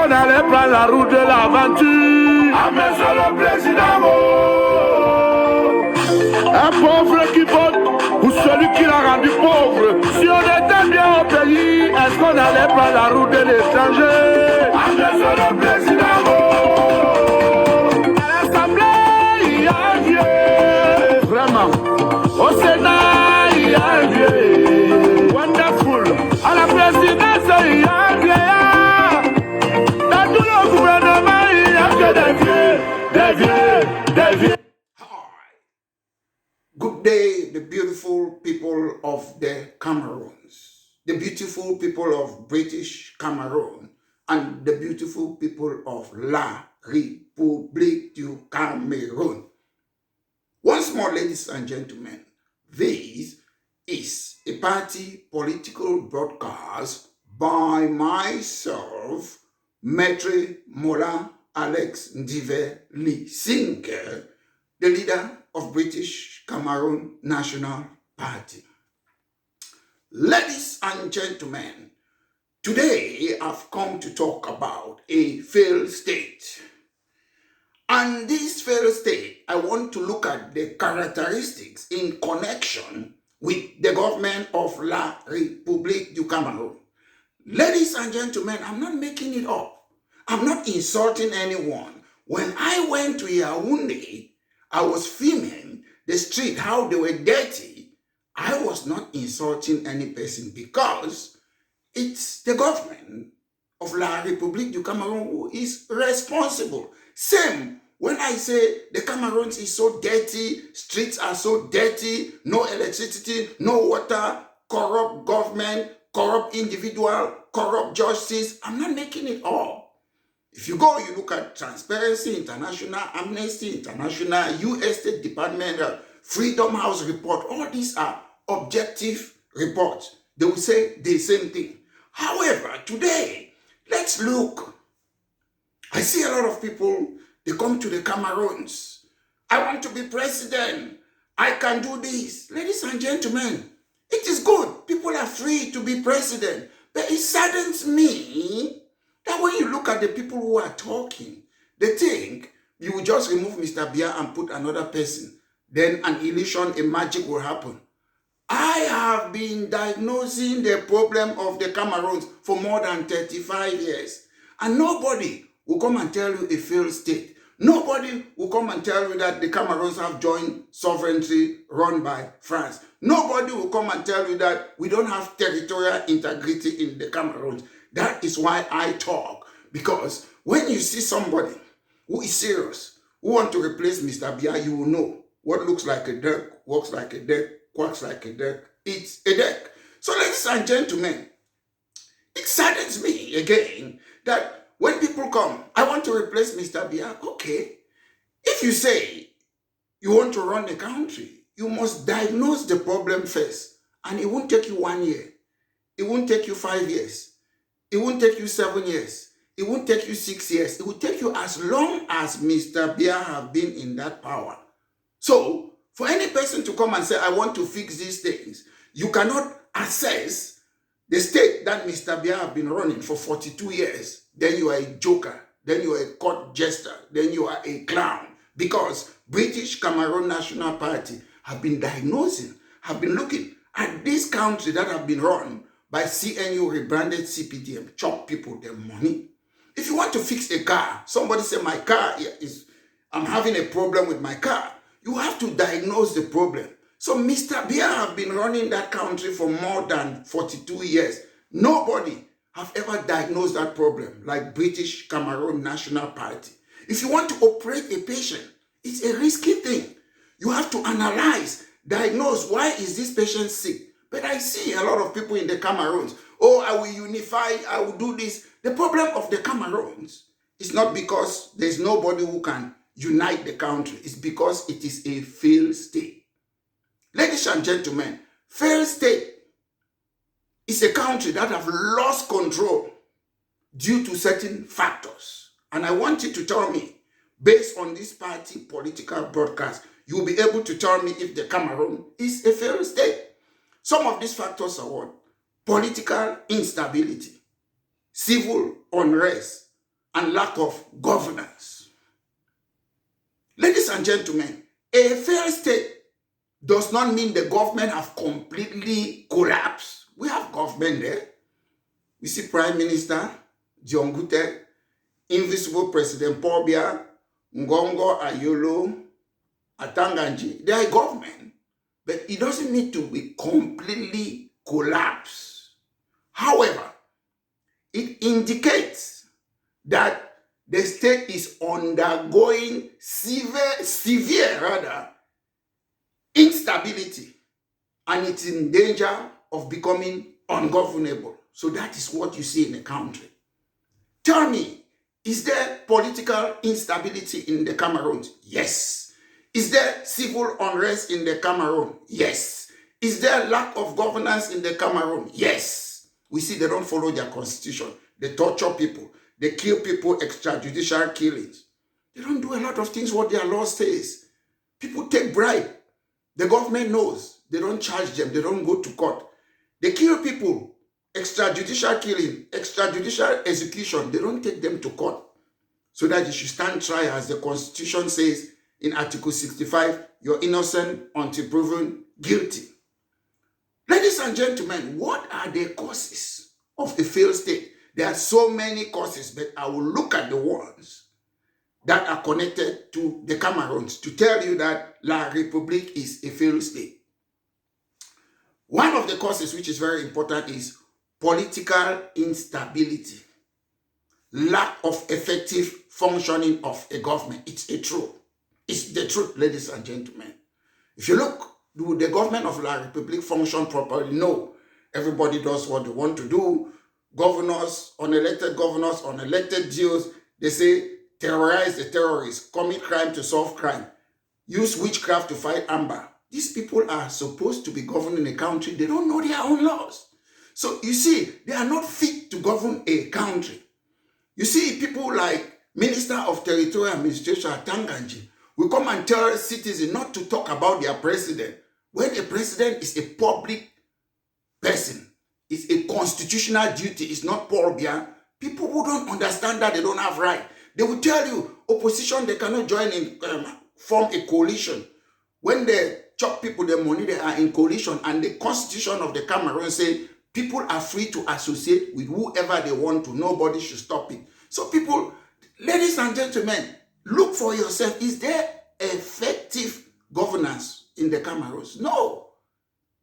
qu'on allait prendre la route de l'aventure? Ah, monsieur le président, un pauvre qui vote ou celui qui l'a rendu pauvre. Si on était bien au pays, est-ce qu'on allait prendre la route de l'étranger? Ah, monsieur le président, à l'Assemblée, il y a un vieux. Vraiment. Au Sénat, il y a un vieux. Wonderful. À la présidence, il y a un vieillard. Dans tout le gouvernement, il n'y a que des vieux, des vieux, des vieux. Good day, the beautiful people of the Cameroons, the beautiful people of British Cameroon, and the beautiful people of La République du Cameroun. Once more, ladies and gentlemen, this is a party political broadcast by myself, Maître Mola Alex Ndive Lee Singer, the leader of British Cameroon National Party. Ladies and gentlemen, today I've come to talk about a failed state. And this failed state, I want to look at the characteristics in connection with the government of La République du Cameroun. Ladies and gentlemen, I'm not making it up. I'm not insulting anyone. When I went to Yaoundé, I was filming the street, how they were dirty. I was not insulting any person because it's the government of La République du Cameroun who is responsible. Same when I say the Cameroons is so dirty, streets are so dirty, no electricity, no water, corrupt government, corrupt individual, corrupt justice. I'm not making it up. If you go, you look at Transparency International, Amnesty International, U.S. State Department, Freedom House report, all these are objective reports. They will say the same thing. However, today, let's look. I see a lot of people, they come to the Cameroons. I want to be president. I can do this. Ladies and gentlemen, it is good. People are free to be president. But it saddens me that when you look at the people who are talking, they think you will just remove Mr. Bia and put another person. Then an illusion, a magic will happen. I have been diagnosing the problem of the Cameroons for more than 35 years. And nobody will come and tell you a failed state. Nobody will come and tell you that the Cameroons have joined sovereignty run by France. Nobody will come and tell you that we don't have territorial integrity in the Cameroons. That is why I talk. Because when you see somebody who is serious, who want to replace Mr. Bia, you will know what looks like a duck, walks like a duck, quacks like a duck, eats a duck. So ladies and gentlemen, it saddens me again that when people come, I want to replace Mr. Bia. Okay, if you say you want to run the country, you must diagnose the problem first. And it won't take you 1 year. It won't take you 5 years. It won't take you 7 years. It won't take you 6 years. It will take you as long as Mr. Bia have been in that power. So, for any person to come and say, I want to fix these things, you cannot assess the state that Mr. Bia have been running for 42 years. Then you are a joker. Then you are a court jester. Then you are a clown. Because British Cameroon National Party have been diagnosing, have been looking at this country that have been run by CNU rebranded CPDM, chop people their money. If you want to fix a car, somebody say my car I'm having a problem with my car. You have to diagnose the problem. So Mr. Bia have been running that country for more than 42 years. Nobody have ever diagnosed that problem like British Cameroon National Party. If you want to operate a patient, it's a risky thing. You have to analyze, diagnose, why is this patient sick? But I see a lot of people in the Cameroons, oh, I will unify, I will do this. The problem of the Cameroons is not because there's nobody who can unite the country. It's because it is a failed state. Ladies and gentlemen, failed state is a country that have lost control due to certain factors. And I want you to tell me, based on this party political broadcast, you'll be able to tell me if the Cameroon is a failed state. Some of these factors are what? Political instability, civil unrest, and lack of governance. Ladies and gentlemen, a failed state does not mean the government have completely collapsed. We have government there. You see Prime Minister John Gute, Invisible President Paul Biya, Ngongo Ayolo, Atanganji. They are government, but it doesn't need to be completely collapsed. However, it indicates that the state is undergoing severe instability, and it's in danger of becoming ungovernable. So that is what you see in the country. Tell me, is there political instability in the Cameroon? Yes. Is there civil unrest in the Cameroon? Yes. Is there lack of governance in the Cameroon? Yes. We see they don't follow their constitution. They torture people. They kill people, extrajudicial killings. They don't do a lot of things what their law says. People take bribe. The government knows. They don't charge them. They don't go to court. They kill people. Extrajudicial killing, extrajudicial execution. They don't take them to court so that you should stand trial, as the Constitution says in Article 65, you're innocent until proven guilty. Ladies and gentlemen, what are the causes of a failed state? There are so many causes, but I will look at the ones that are connected to the Cameroons to tell you that La Republique is a failed state. One of the causes which is very important is political instability, lack of effective functioning of a government. It's a truth. It's the truth, ladies and gentlemen. If you look, do the government of La Republique function properly? No. Everybody does what they want to do. Governors, unelected deals, they say terrorize the terrorists, commit crime to solve crime, use witchcraft to fight amber. These people are supposed to be governing a country. They don't know their own laws. So you see, they are not fit to govern a country. You see, people like Minister of Territorial Administration Atanganji will come and tell citizens not to talk about their president, when a president is a public person. It's a constitutional duty. It's not Paul Biya. People who don't understand that, they don't have right. They will tell you, opposition, they cannot join in, form a coalition. When they chop people the money, they are in coalition. And the constitution of the Cameroon say, people are free to associate with whoever they want to. Nobody should stop it. So people, ladies and gentlemen, look for yourself. Is there effective governance in the Cameroons? No.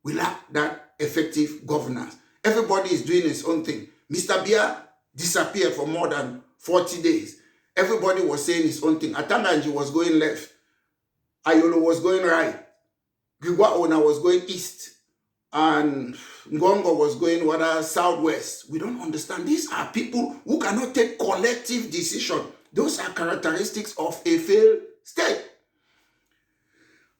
We lack that effective governance. Everybody is doing his own thing. Mr. Biya disappeared for more than 40 days. Everybody was saying his own thing. Atanganji was going left. Ayolo was going right. Gigwa Ona was going east. And Ngongo was going southwest. We don't understand. These are people who cannot take collective decision. Those are characteristics of a failed state.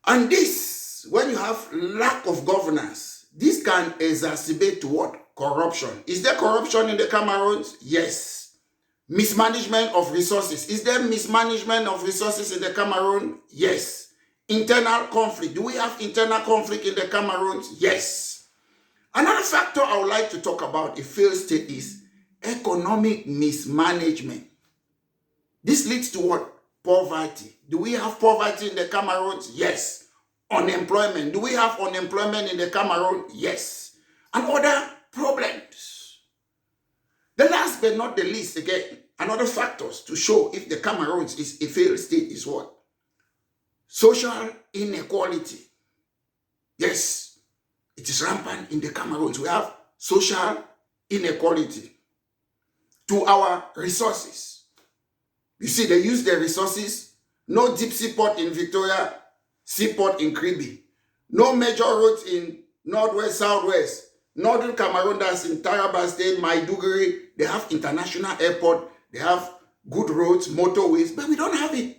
And this, when you have lack of governance, this can exacerbate to what? Corruption. Is there corruption in the Cameroons? Yes. Mismanagement of resources. Is there mismanagement of resources in the Cameroon? Yes. Internal conflict. Do we have internal conflict in the Cameroons? Yes. Another factor I would like to talk about a failed state is economic mismanagement. This leads to what? Poverty. Do we have poverty in the Cameroons? Yes. Unemployment. Do we have unemployment in the Cameroon? Yes. And other problems. The last but not the least, again, another factors to show if the Cameroon is a failed state is what? Social inequality. Yes, it is rampant in the Cameroons. We have social inequality to our resources. You see, they use their resources. No deep seaport in Victoria, seaport in Kribi. No major roads in northwest, southwest. Northern Cameroon, that's in Taraba State, Maiduguri. They have international airport. They have good roads, motorways, but we don't have it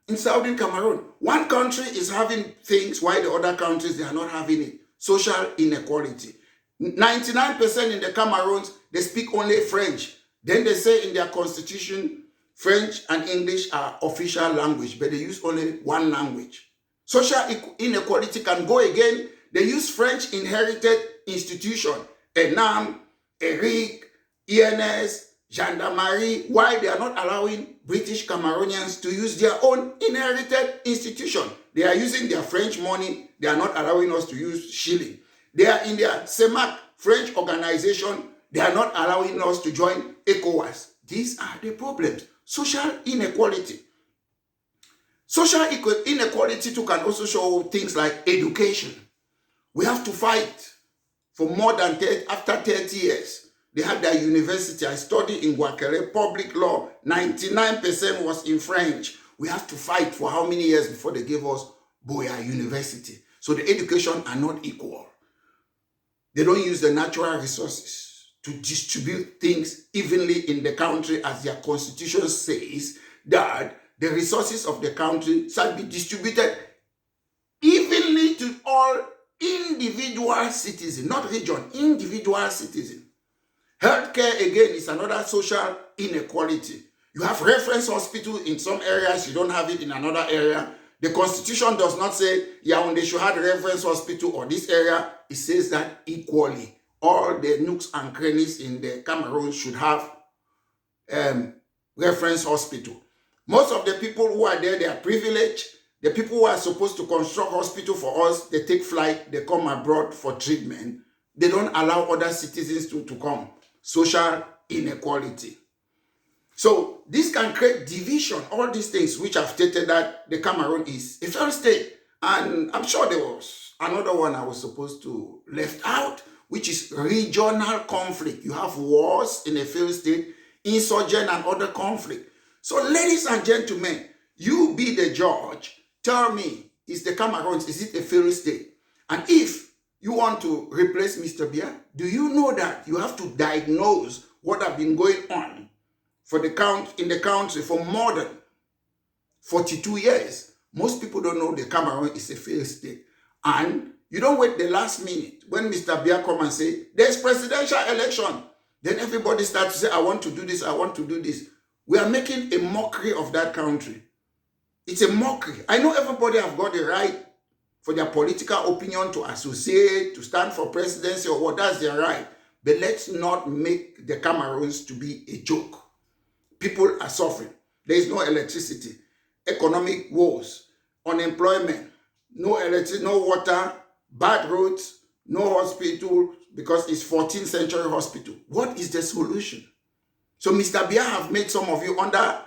in Southern Cameroon. One country is having things while the other countries, they are not having it. Social inequality. 99% in the Cameroons, they speak only French. Then they say in their constitution, French and English are official language, but they use only one language. Social inequality can go again. They use French inherited institution, ENAM, ERIC, ENS, gendarmerie, why they are not allowing British Cameroonians to use their own inherited institution. They are using their French money. They are not allowing us to use shilling. They are in their CEMAC, French organization. They are not allowing us to join ECOWAS. These are the problems. Social inequality. Social inequality too can also show things like education. We have to fight for more than after 30 years. They had their university. I studied in Guaquere, public law. 99% was in French. We have to fight for how many years before they gave us Boya University. So the education are not equal. They don't use the natural resources to distribute things evenly in the country, as their constitution says that the resources of the country shall be distributed evenly to all individual citizens, not region, individual citizens. Healthcare, again, is another social inequality. You have reference hospital in some areas, you don't have it in another area. The constitution does not say, Yaoundé should have reference hospital or this area. It says that equally. All the nooks and crannies in the Cameroon should have reference hospital. Most of the people who are there, they are privileged. The people who are supposed to construct hospital for us, they take flight, they come abroad for treatment. They don't allow other citizens to come. Social inequality. So this can create division, all these things which I've stated that the Cameroon is a failed state. And I'm sure there was another one I was supposed to left out, which is regional conflict. You have wars in a failed state, insurgent and other conflict. So ladies and gentlemen, you be the judge. Tell me, is the Cameroon, is it a failed state? And if you want to replace Mr. Biya, do you know that you have to diagnose what have been going on in the country for more than 42 years? Most people don't know the Cameroon is a failed state. And you don't wait the last minute when Mr. Biya come and say, there's presidential election. Then everybody starts to say, I want to do this, I want to do this. We are making a mockery of that country. It's a mockery. I know everybody have got the right for their political opinion to associate, to stand for presidency or what, that's their right. But let's not make the Cameroons to be a joke. People are suffering. There is no electricity, economic woes, unemployment, no electricity, no water, bad roads, no hospital, because it's 14th century hospital. What is the solution? So Mr. Biya have made some of you under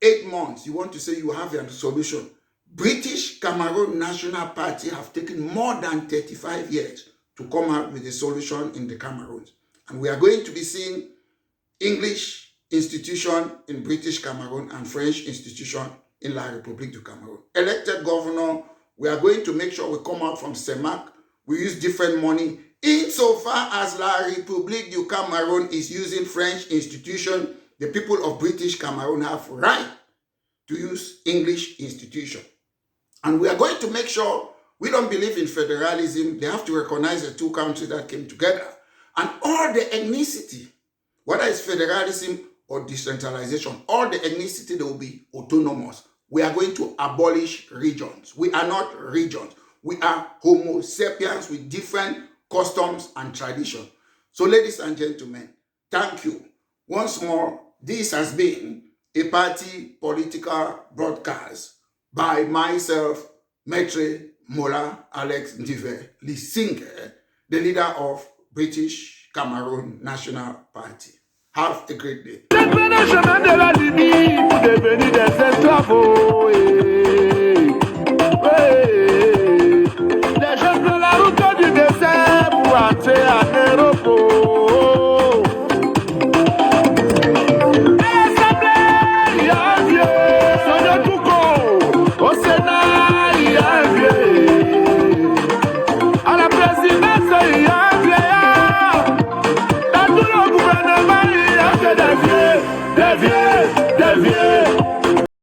8 months. You want to say you have a solution. British Cameroon National Party have taken more than 35 years to come out with a solution in the Cameroon. And we are going to be seeing English institution in British Cameroon and French institution in La Republique du Cameroun. Elected governor, we are going to make sure we come out from CEMAC. We use different money. Insofar as La Republique du Cameroun is using French institution, the people of British Cameroon have right to use English institution. And we are going to make sure we don't believe in federalism. They have to recognize the two countries that came together. And all the ethnicity, whether it's federalism or decentralization, all the ethnicity, they will be autonomous. We are going to abolish regions. We are not regions. We are Homo sapiens with different customs and traditions. So ladies and gentlemen, thank you. Once more, this has been a party political broadcast by myself, Maitre Mola Alex Ndive Lisinge, the leader of British Cameroon National Party. Have a great day. Des vieux